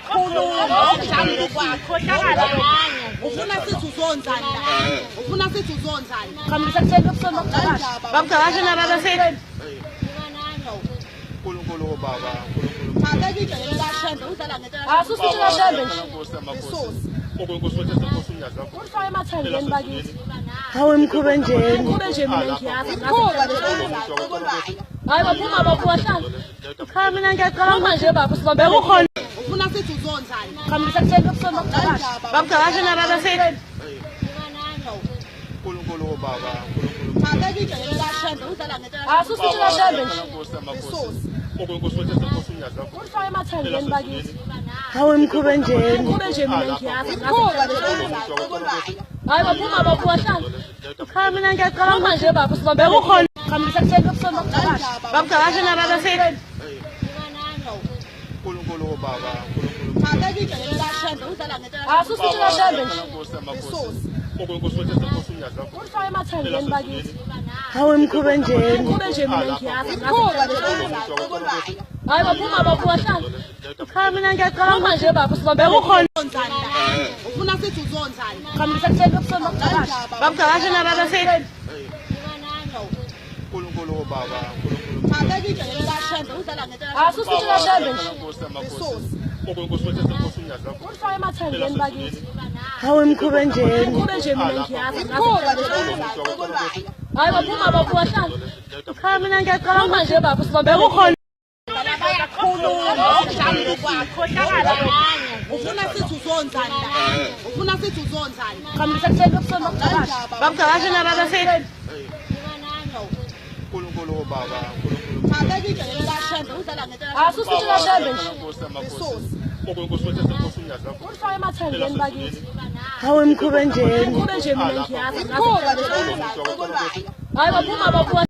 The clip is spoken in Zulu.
Bayakhuluma njalo kwakho ufuna sithi uzonzani la ufuna sithi uzonzani Khamisa kuthela kusoma kuqala. Bakugcakashe nababaseni. uNkulunkulu baba Phakeke indlela lashenda udlala ngento Asusithi lashembe nje. Isosi okwenkosi wethu senkosi umnyazi wakho Ufake emathandleni bakithi. Hawe mkhuba njeni. Kube nje mina ngiyazi. kuba nje Hayi baphuma babuwahlala. Cha mina ngiyacabanga Uma nje baba sibambe bekukhona ufuna sithi uzonzani Khamisa kuthela kusoma kuqala. bakugcakashe nababaseni. uNkulunkulu baba Phakeke indlela lashenda udlala ngento Asusithi lashembe nje. Isosi okwenkosi wethu senkosi umnyazi wakho Ufake emathandleni bakithi. Hawe mkhuba njeni. Kube nje mina ngiyazi. kuba nje Hayi baphuma babuwahlala. Cha mina ngiyacabanga Uma nje baba sibambe bekukhona Khamisa kuthela kusoma kuqala. bakugcakashe nababaseni. uNkulunkulu baba Phakeke indlela lashenda udlala ngento Asusithi lashembe nje. Isosi okwenkosi wethu senkosi umnyazi wakho Ufake emathandleni bakithi. Hawe mkhuba njeni. Kube nje mina ngiyazi. kuba nje Hayi baphuma babuwahlala. Cha mina ngiyacabanga Uma nje baba sibambe bekukhona uzonzani la ufuna sithi uzonzani Khamisa kuthela kusoma kuqala. bakugcakashe nababaseni. uNkulunkulu baba Phakeke indlela lashenda udlala ngento Asusithi lashembe nje. Isosi okwenkosi wethu senkosi umnyazi wakho Ufake emathandleni bakithi. Hawe mkhuba njeni. Kube nje mina ngiyazi. kuba nje Hayi baphuma babuwahlala. Cha mina ngiyacabanga Uma nje baba sibambe bekukhona bayakhuluma njalo kwakho ufuna sithi uzonzani la ufuna sithi uzonzani Khamisa kuthela kusoma kuqala. bakugcakashe nababaseni. uNkulunkulu baba Phakeke indlela lashenda udlala ngento Asusithi lashembe nje. Isosi okwenkosi wethu senkosi umnyazi wakho Ufake emathandleni bakithi. Hawe mkhuba njeni. Kube nje mina ngiyazi. kuba nje Hayi baphuma babuwahlala.